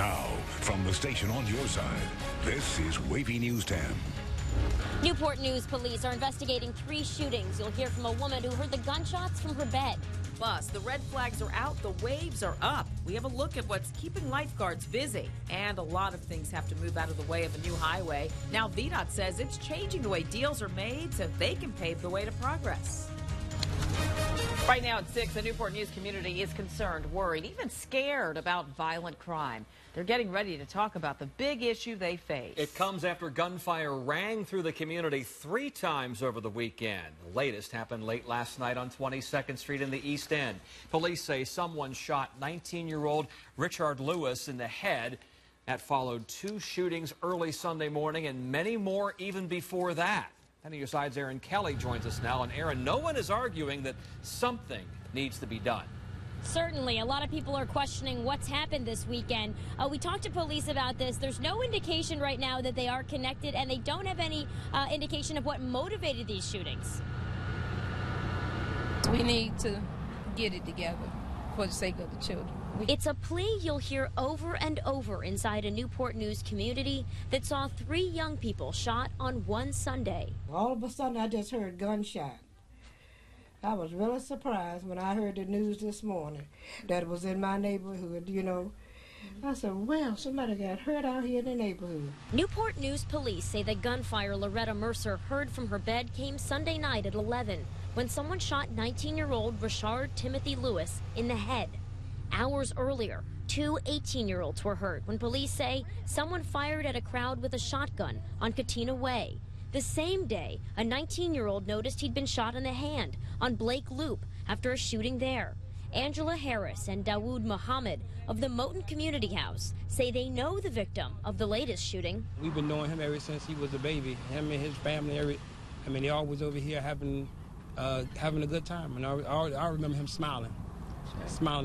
Now, from the station on your side, this is WAVY News 10. Newport News police are investigating 3 shootings. You'll hear from a woman who heard the gunshots from her bed. Plus, the red flags are out, the waves are up. We have a look at what's keeping lifeguards busy. And a lot of things have to move out of the way of a new highway. Now, VDOT says it's changing the way deals are made so they can pave the way to progress. Right now at 6, the Newport News community is concerned, worried, even scared about violent crime. They're getting ready to talk about the big issue they face. It comes after gunfire rang through the community 3 times over the weekend. The latest happened late last night on 22nd Street in the East End. Police say someone shot 19-year-old Richard Lewis in the head. That followed 2 shootings early Sunday morning and many more even before that. 10 on your side's Aaron Kelly joins us now. And Aaron, no one is arguing that something needs to be done. Certainly. A lot of people are questioning what's happened this weekend. We talked to police about this. There's no indication right now that they are connected, and they don't have any indication of what motivated these shootings. We need to get it together for the sake of the children. It's a plea you'll hear over and over inside a Newport News community that saw 3 young people shot on one Sunday. All of a sudden, I just heard gunshot. I was really surprised when I heard the news this morning that it was in my neighborhood, you know. I said, well, somebody got hurt out here in the neighborhood. Newport News police say the gunfire Loretta Mercer heard from her bed came Sunday night at 11 when someone shot 19-year-old Richard Timothy Lewis in the head. Hours earlier, 2 18-year-olds were hurt when police say someone fired at a crowd with a shotgun on Katina Way. The same day, a 19-year-old noticed he'd been shot in the hand on Blake Loop after a shooting there. Angela Harris and Dawood Muhammad of the Moton Community House say they know the victim of the latest shooting. We've been knowing him ever since he was a baby. Him and his family, they always over here having a good time. And I remember him smiling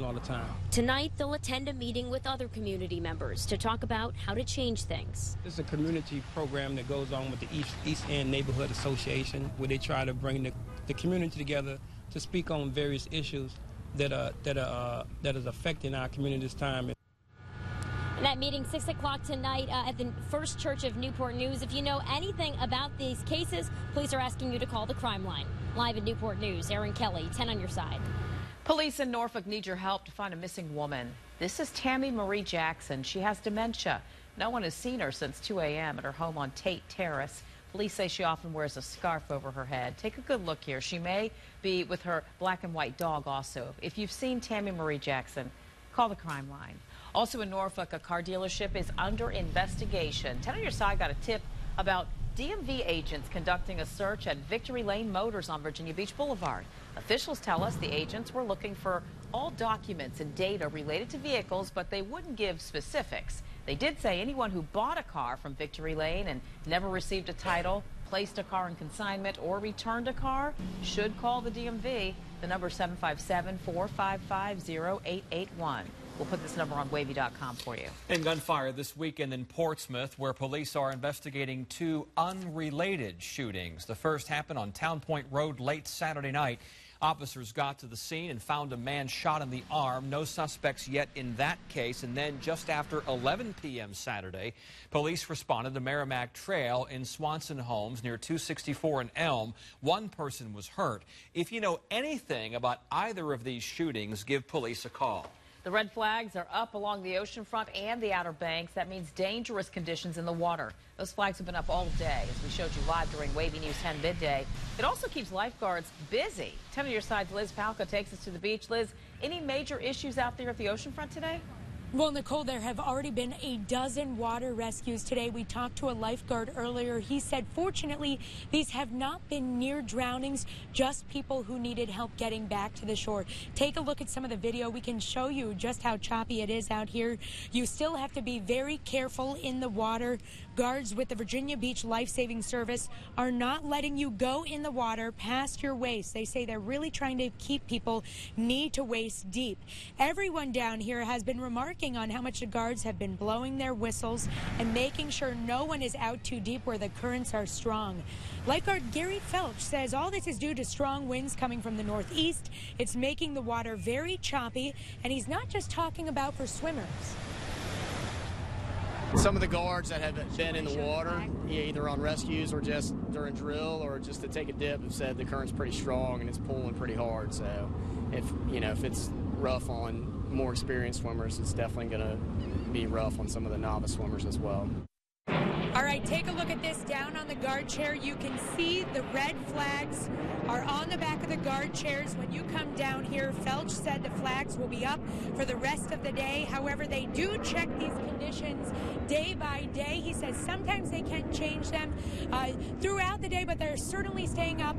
all the time. Tonight, they'll attend a meeting with other community members to talk about how to change things. This is a community program that goes on with the East End Neighborhood Association, where they try to bring the community together to speak on various issues that is affecting our community this time. And that meeting 6 o'clock tonight at the First Church of Newport News. If you know anything about these cases, police are asking you to call the crime line. Live in Newport News, Aaron Kelly, 10 on your side. Police in Norfolk need your help to find a missing woman. This is Tammy Marie Jackson. She has dementia. No one has seen her since 2 a.m. at her home on Tate Terrace. Police say she often wears a scarf over her head. Take a good look here. She may be with her black and white dog also. If you've seen Tammy Marie Jackson, call the crime line. Also in Norfolk, a car dealership is under investigation. 10 on your side got a tip about DMV agents conducting a search at Victory Lane Motors on Virginia Beach Boulevard. Officials tell us the agents were looking for all documents and data related to vehicles, but they wouldn't give specifics. They did say anyone who bought a car from Victory Lane and never received a title, placed a car in consignment, or returned a car should call the DMV. The number is 757-455-0881. We'll put this number on WAVY.com for you. And gunfire this weekend in Portsmouth, where police are investigating 2 unrelated shootings. The first happened on Town Point Road late Saturday night. Officers got to the scene and found a man shot in the arm. No suspects yet in that case. And then just after 11 p.m. Saturday, police responded to Merrimack Trail in Swanson Homes near 264 and Elm. 1 person was hurt. If you know anything about either of these shootings, give police a call. The red flags are up along the oceanfront and the Outer Banks. That means dangerous conditions in the water. Those flags have been up all day, as we showed you live during WAVY News 10 midday. It also keeps lifeguards busy. 10 on your side's Liz Palka takes us to the beach. Liz, any major issues out there at the oceanfront today? Well, Nicole, there have already been a dozen water rescues today. We talked to a lifeguard earlier. He said, fortunately, these have not been near drownings, just people who needed help getting back to the shore. Take a look at some of the video. We can show you just how choppy it is out here. You still have to be very careful in the water. Guards with the Virginia Beach Life-Saving Service are not letting you go in the water past your waist. They say they're really trying to keep people knee to waist deep. Everyone down here has been remarking on how much the guards have been blowing their whistles and making sure no one is out too deep where the currents are strong. Lifeguard Gary Felch says all this is due to strong winds coming from the northeast. It's making the water very choppy, and he's not just talking about for swimmers. Some of the guards that have been in the water, either on rescues or just during drill or just to take a dip, have said the current's pretty strong and it's pulling pretty hard. So if it's rough on more experienced swimmers, it's definitely going to be rough on some of the novice swimmers as well. All right, take a look at this down on the guard chair. You can see the red flags are on the back of the guard chairs. When you come down here, Felch said the flags will be up for the rest of the day. However, they do check these conditions day by day. He says sometimes they can change them throughout the day, but they're certainly staying up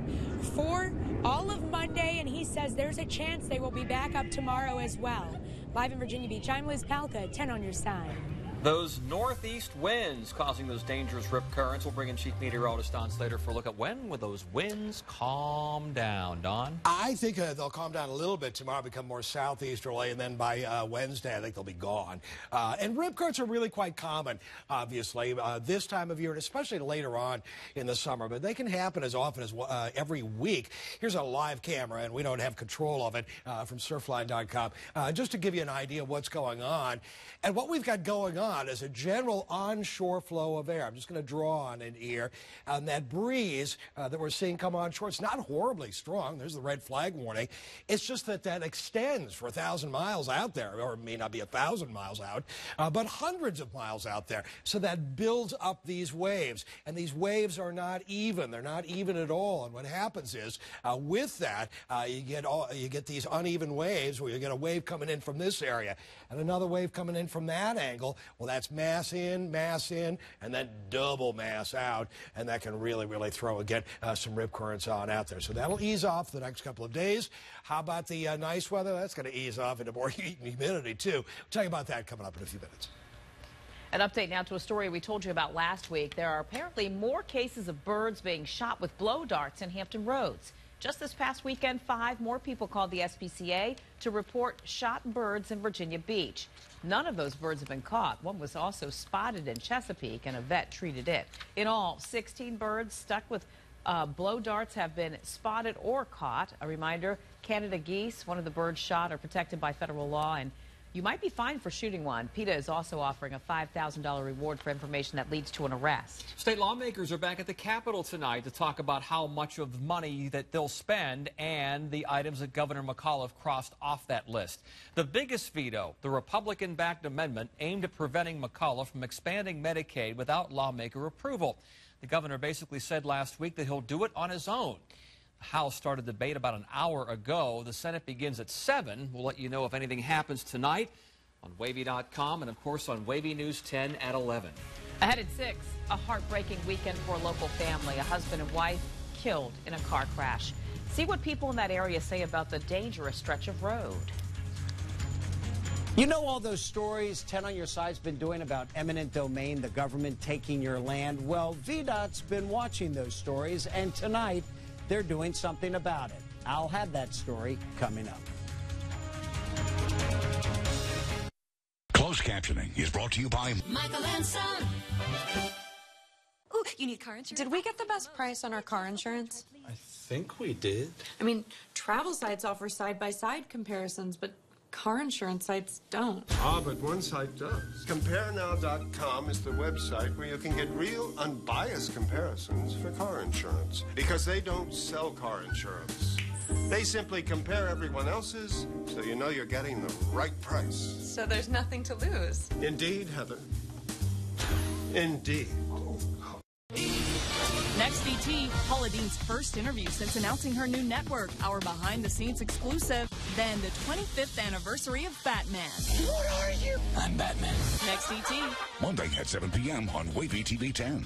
for all of Monday, and he says there's a chance they will be back up tomorrow as well. Live in Virginia Beach, I'm Liz Palka, 10 on your side. Those northeast winds causing those dangerous rip currents. We'll bring in Chief Meteorologist Don Slater for a look at when will those winds calm down. Don? I think they'll calm down a little bit tomorrow, become more southeasterly, and then by Wednesday I think they'll be gone. And rip currents are really quite common, obviously, this time of year, and especially later on in the summer. But they can happen as often as every week. Here's a live camera, and we don't have control of it, from surfline.com, just to give you an idea of what's going on. And what we've got going on is a general onshore flow of air. I'm just going to draw on it here. And that breeze that we're seeing come onshore, it's not horribly strong. There's the red flag warning. It's just that extends for 1,000 miles out there, or it may not be 1,000 miles out, but hundreds of miles out there. So that builds up these waves. And these waves are not even. They're not even at all. And what happens is, with that, you get these uneven waves where you get a wave coming in from this area and another wave coming in from that angle. Well, that's mass in, and then double mass out, and that can really, really throw again some rip currents on out there. So that'll ease off the next couple of days. How about the nice weather? That's going to ease off into more heat and humidity, too. We'll tell you about that coming up in a few minutes. An update now to a story we told you about last week. There are apparently more cases of birds being shot with blow darts in Hampton Roads. Just this past weekend, 5 more people called the SPCA to report shot birds in Virginia Beach. None of those birds have been caught. One was also spotted in Chesapeake, and a vet treated it. In all, 16 birds stuck with blow darts have been spotted or caught. A reminder, Canada geese, one of the birds shot, are protected by federal law, and you might be fined for shooting one. PETA is also offering a $5,000 reward for information that leads to an arrest. State lawmakers are back at the Capitol tonight to talk about how much of the money that they'll spend and the items that Governor McAuliffe crossed off that list. The biggest veto, the Republican-backed amendment aimed at preventing McAuliffe from expanding Medicaid without lawmaker approval. The governor basically said last week that he'll do it on his own. The House started debate about an hour ago. The Senate begins at 7. We'll let you know if anything happens tonight on WAVY.com and, of course, on WAVY News 10 at 11. Ahead at 6, a heartbreaking weekend for a local family. A husband and wife killed in a car crash. See what people in that area say about the dangerous stretch of road. You know all those stories 10 on your side's been doing about eminent domain, the government taking your land? Well, VDOT's been watching those stories, and tonight they're doing something about it. I'll have that story coming up. Closed captioning is brought to you by Michael and Son. Ooh, you need car insurance? Did we get the best price on our car insurance? I think we did. I mean, travel sites offer side-by-side comparisons, but car insurance sites don't. Ah, but one site does. CompareNow.com is the website where you can get real, unbiased comparisons for car insurance. Because they don't sell car insurance. They simply compare everyone else's, so you know you're getting the right price. So there's nothing to lose. Indeed, Heather. Indeed. Next ET, Paula Dean's first interview since announcing her new network, our behind-the-scenes exclusive. Then the 25th anniversary of Batman. What are you? I'm Batman. Next ET. Monday at 7 p.m. on WAVY TV 10.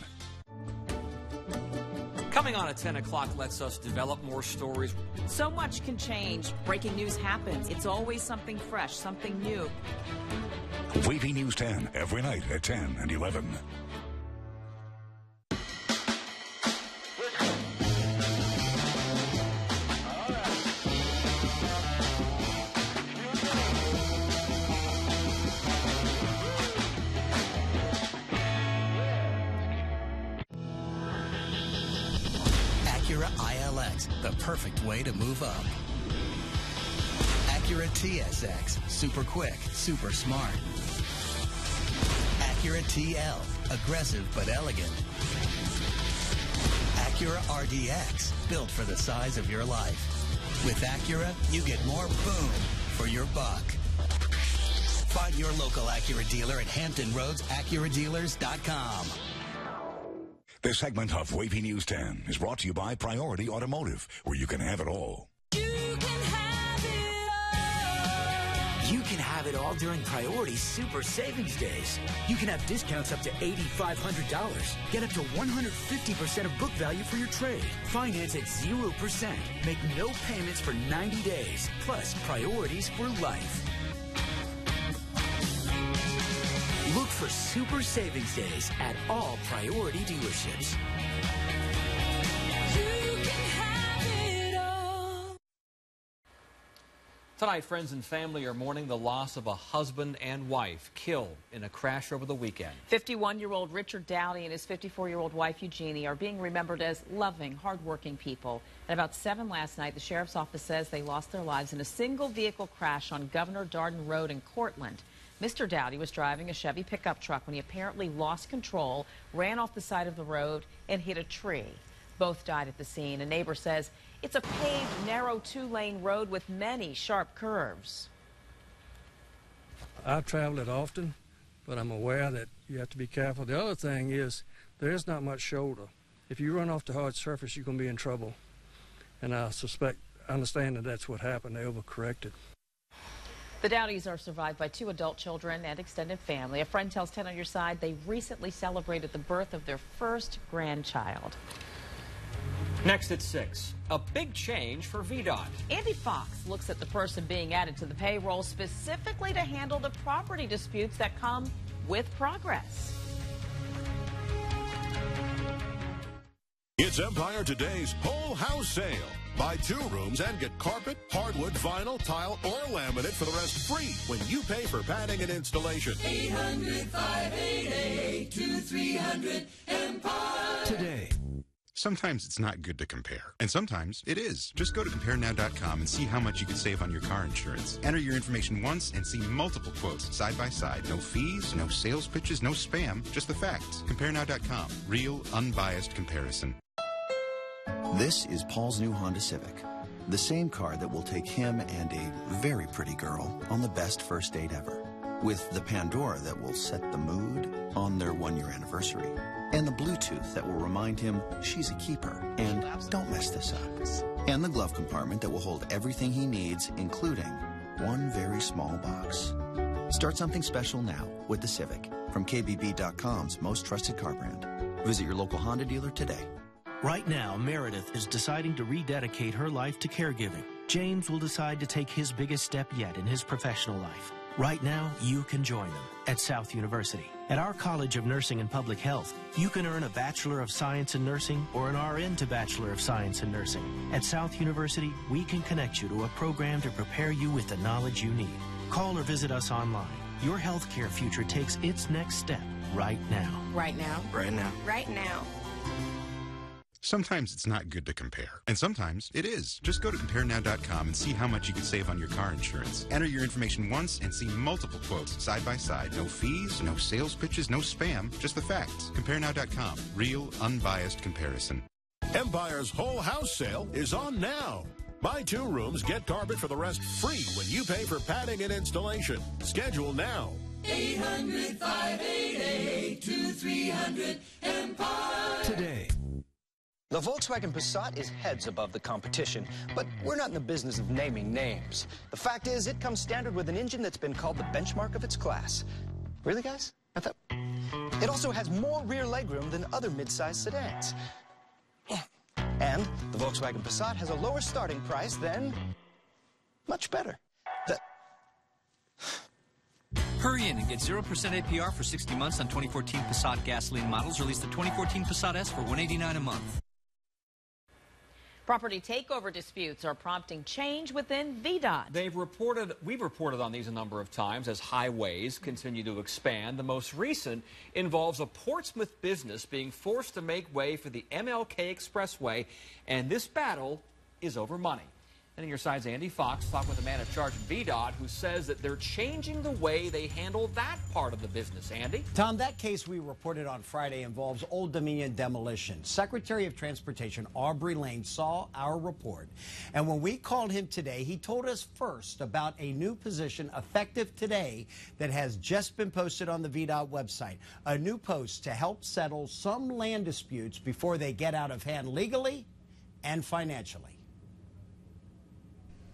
Coming on at 10 o'clock lets us develop more stories. So much can change. Breaking news happens. It's always something fresh, something new. WAVY News 10, every night at 10 and 11. The perfect way to move up. Acura TSX, super quick, super smart. Acura TL, aggressive but elegant. Acura RDX, built for the size of your life. With Acura, you get more boom for your buck. Find your local Acura dealer at Hampton Roads AcuraDealers.com. This segment of WAVY News 10 is brought to you by Priority Automotive, where you can have it all. You can have it all during Priority Super Savings Days. You can have discounts up to $8,500. Get up to 150% of book value for your trade. Finance at 0%. Make no payments for 90 days. Plus, priorities for life. Look for Super Savings Days at all Priority dealerships. Tonight, friends and family are mourning the loss of a husband and wife killed in a crash over the weekend. 51-year-old Richard Dowdy and his 54-year-old wife Eugenie are being remembered as loving, hardworking people. At about 7 last night, the sheriff's office says they lost their lives in a single-vehicle crash on Governor Darden Road in Cortland. Mr. Dowdy was driving a Chevy pickup truck when he apparently lost control, ran off the side of the road, and hit a tree. Both died at the scene. A neighbor says it's a paved, narrow 2-lane road with many sharp curves. I travel it often, but I'm aware that you have to be careful. The other thing is there is not much shoulder. If you run off the hard surface, you're going to be in trouble. And I understand that that's what happened. They overcorrected. The Dowdys are survived by 2 adult children and extended family. A friend tells 10 on Your Side they recently celebrated the birth of their first grandchild. Next at 6, a big change for VDOT. Andy Fox looks at the person being added to the payroll specifically to handle the property disputes that come with progress. It's Empire Today's whole house sale. Buy 2 rooms and get carpet, hardwood, vinyl, tile, or laminate for the rest free when you pay for padding and installation. 800-588-2300 Empire. Today. Sometimes it's not good to compare, and sometimes it is. Just go to CompareNow.com and see how much you could save on your car insurance. Enter your information once and see multiple quotes side by side. No fees, no sales pitches, no spam, just the facts. CompareNow.com. Real, unbiased comparison. This is Paul's new Honda Civic. The same car that will take him and a very pretty girl on the best first date ever. With the Pandora that will set the mood on their 1-year anniversary. And the Bluetooth that will remind him she's a keeper and don't mess this up. And the glove compartment that will hold everything he needs, including one very small box. Start something special now with the Civic from KBB.com's most trusted car brand. Visit your local Honda dealer today. Right now, Meredith is deciding to rededicate her life to caregiving. James will decide to take his biggest step yet in his professional life. Right now, you can join them at South University. At our College of Nursing and Public Health, you can earn a Bachelor of Science in Nursing or an RN to Bachelor of Science in Nursing. At South University, we can connect you to a program to prepare you with the knowledge you need. Call or visit us online. Your healthcare future takes its next step right now. Right now. Right now. Right now. Sometimes it's not good to compare, and sometimes it is. Just go to CompareNow.com and see how much you could save on your car insurance. Enter your information once and see multiple quotes side by side. No fees, no sales pitches, no spam, just the facts. CompareNow.com. Real, unbiased comparison. Empire's whole house sale is on now. Buy 2 rooms, get carpet for the rest free when you pay for padding and installation. Schedule now. 800-588-2300 Empire. Today. The Volkswagen Passat is heads above the competition, but we're not in the business of naming names. The fact is, it comes standard with an engine that's been called the benchmark of its class. Really, guys? I thought... It also has more rear legroom than other mid-size sedans. And the Volkswagen Passat has a lower starting price than... much better. Hurry in and get 0% APR for 60 months on 2014 Passat gasoline models. Release the 2014 Passat S for $189 a month. Property takeover disputes are prompting change within VDOT. We've reported on these a number of times as highways continue to expand. The most recent involves a Portsmouth business being forced to make way for the MLK Expressway, and this battle is over money. And in your side's Andy Fox talked with a man in charge of VDOT who says that they're changing the way they handle that part of the business. Andy? Tom, that case we reported on Friday involves Old Dominion demolition. Secretary of Transportation Aubrey Lane saw our report. And when we called him today, he told us first about a new position effective today that has just been posted on the VDOT website. A new post to help settle some land disputes before they get out of hand legally and financially.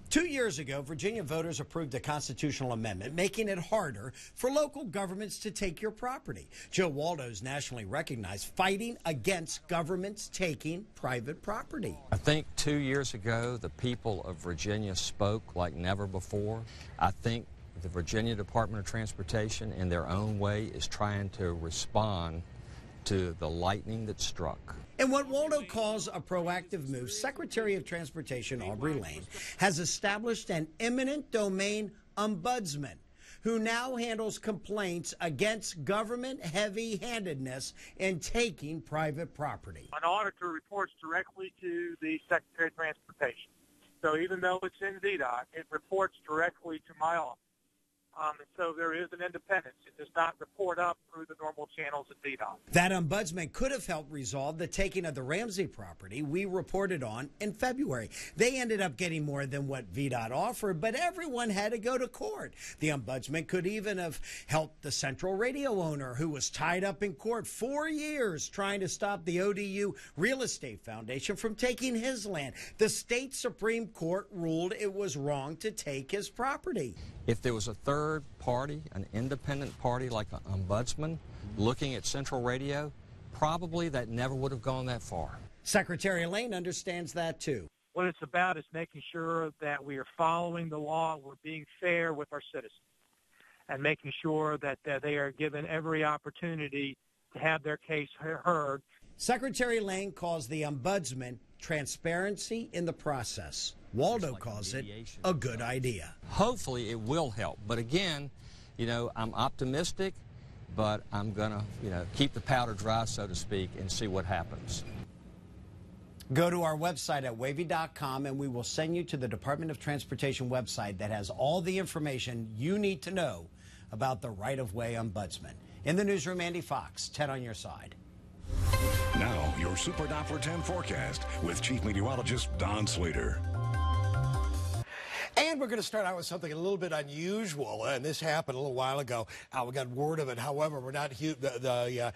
2 years ago, Virginia voters approved a constitutional amendment making it harder for local governments to take your property. Joe Waldo's nationally recognized fighting against governments taking private property. I think 2 years ago, the people of Virginia spoke like never before. I think the Virginia Department of Transportation, in their own way, is trying to respond to the lightning that struck. In what Waldo calls a proactive move, Secretary of Transportation Aubrey Lane has established an eminent domain ombudsman who now handles complaints against government heavy-handedness in taking private property. An auditor reports directly to the Secretary of Transportation. So even though it's in VDOT, it reports directly to my office. And so there is an independence. It does not report up through the normal channels at VDOT. That ombudsman could have helped resolve the taking of the Ramsey property we reported on in February. They ended up getting more than what VDOT offered, but everyone had to go to court. The ombudsman could even have helped the Central Radio owner who was tied up in court 4 years trying to stop the ODU Real Estate Foundation from taking his land. The state Supreme Court ruled it was wrong to take his property. If there was a third party, an independent party like an ombudsman, looking at Central Radio, probably that never would have gone that far. Secretary Lane understands that too. What it's about is making sure that we are following the law, we're being fair with our citizens, and making sure that they are given every opportunity to have their case heard. Secretary Lane calls the ombudsman transparency in the process. Waldo calls it a good idea. Hopefully it will help. But again, I'm optimistic, but I'm going to, keep the powder dry, so to speak, and see what happens. Go to our website at WAVY.com and we will send you to the Department of Transportation website that has all the information you need to know about the right-of-way ombudsman. In the newsroom, Andy Fox, 10 on your side. Now, your Super Doppler 10 forecast with Chief Meteorologist Don Slater. And we're going to start out with something a little bit unusual, and this happened a little while ago. We got word of it. However, we're not the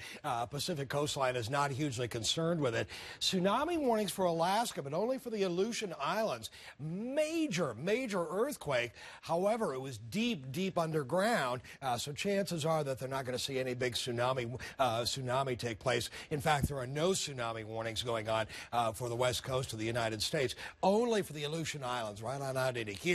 Pacific coastline is not hugely concerned with it. Tsunami warnings for Alaska, but only for the Aleutian Islands. Major earthquake. However, it was deep underground, so chances are that they're not going to see any big tsunami take place. In fact, there are no tsunami warnings going on for the west coast of the United States, only for the Aleutian Islands, right on out into here.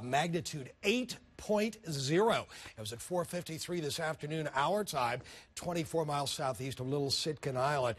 Magnitude 8.0. It was at 4:53 this afternoon, our time, 24 miles southeast of Little Sitkin Island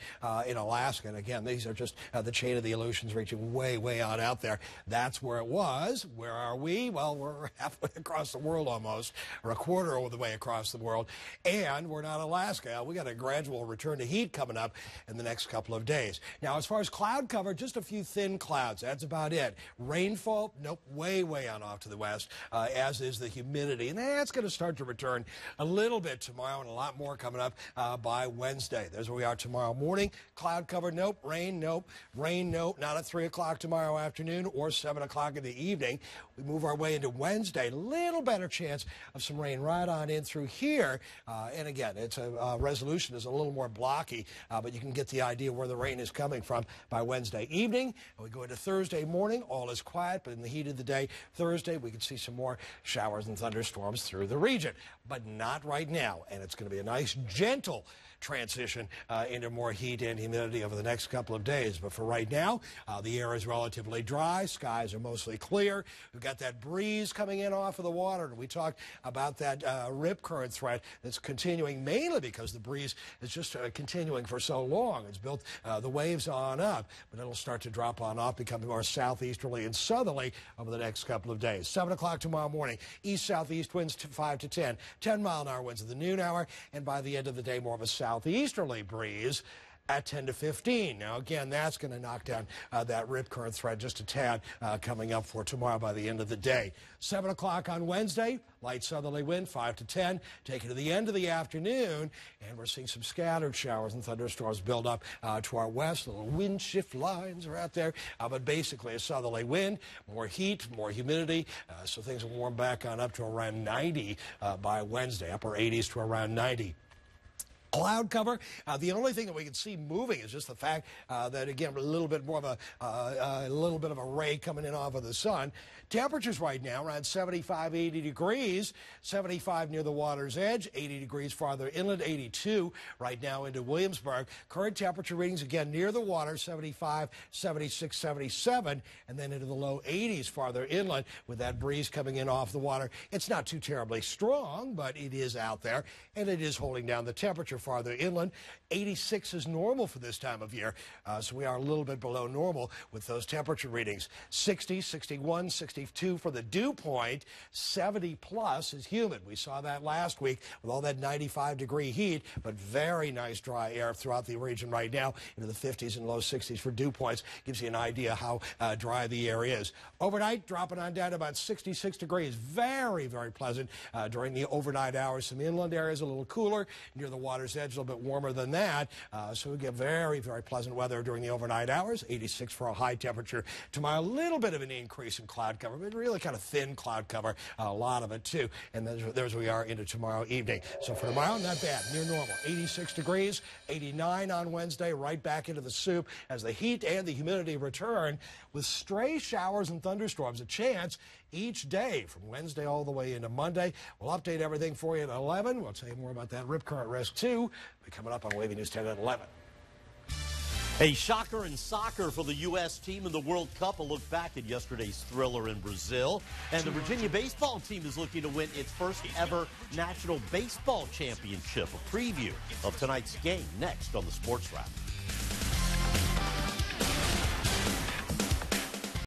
in Alaska. And again, these are just the chain of the Aleutians reaching way out there. That's where it was. Where are we? Well, we're halfway across the world almost, or a quarter of the way across the world. And we're not Alaska. We got a gradual return to heat coming up in the next couple of days. Now, as far as cloud cover, just a few thin clouds. That's about it. Rainfall, nope, way on off to the west, as is the humidity. And that's going to start to return a little bit tomorrow, and a lot more coming up by Wednesday. There's where we are tomorrow morning. Cloud cover, nope. Rain, nope. Rain, nope. Not at 3 o'clock tomorrow afternoon or 7 o'clock in the evening. We move our way into Wednesday. Little better chance of some rain right on in through here. And again, it's a resolution is a little more blocky, but you can get the idea where the rain is coming from by Wednesday evening. And we go into Thursday morning. All is quiet, but in the heat of the day, Thursday, we could see some more showers and thunderstorms through the region, but not right now. And it's going to be a nice, gentle transition into more heat and humidity over the next couple of days. But for right now, the air is relatively dry. Skies are mostly clear. We've got that breeze coming in off of the water. And we talked about that rip current threat that's continuing mainly because the breeze is just continuing for so long. It's built the waves on up, but it'll start to drop on off, becoming more southeasterly and southerly over the next couple of days. 7 o'clock tomorrow morning, east-southeast winds to 5 to 10 mile-an-hour winds at the noon hour, and by the end of the day, more of a southeasterly breeze. at 10 to 15. Now, again, that's going to knock down that rip current threat just a tad coming up for tomorrow by the end of the day. 7 o'clock on Wednesday, light southerly wind, 5 to 10. Taking to the end of the afternoon, and we're seeing some scattered showers and thunderstorms build up to our west. Little wind shift lines are out there, but basically a southerly wind, more heat, more humidity, so things will warm back on up to around 90 by Wednesday, upper 80s to around 90. Cloud cover. The only thing that we can see moving is just the fact that, again, a little bit more of a little bit of a ray coming in off of the sun. Temperatures right now around 75, 80 degrees. 75 near the water's edge, 80 degrees farther inland, 82 right now into Williamsburg. Current temperature readings again near the water, 75, 76, 77, and then into the low 80s farther inland with that breeze coming in off the water. It's not too terribly strong, but it is out there, and it is holding down the temperature farther inland. 86 is normal for this time of year, so we are a little bit below normal with those temperature readings. 60, 61, 62 for the dew point. 70 plus is humid. We saw that last week with all that 95-degree heat, but very nice dry air throughout the region right now into the 50s and low 60s for dew points. Gives you an idea how dry the air is. Overnight, dropping on down to about 66 degrees. Very, very pleasant during the overnight hours. Some inland areas a little cooler. Near the water's edge, a little bit warmer than that. So we get very, very pleasant weather during the overnight hours. 86 for a high temperature. Tomorrow, a little bit of an increase in cloud cover, but really kind of thin cloud cover. A lot of it, too. And there's we are into tomorrow evening. So for tomorrow, not bad. Near normal. 86 degrees, 89 on Wednesday, right back into the soup as the heat and the humidity return with stray showers and thunderstorms. A chance each day from Wednesday all the way into Monday. We'll update everything for you at 11. We'll tell you more about that rip current risk, too. We'll be coming up on WAVY News 10 at 11. A shocker in soccer for the U.S. team in the World Cup. A look back at yesterday's thriller in Brazil. And the Virginia baseball team is looking to win its first ever National Baseball Championship. A preview of tonight's game next on the Sports Wrap.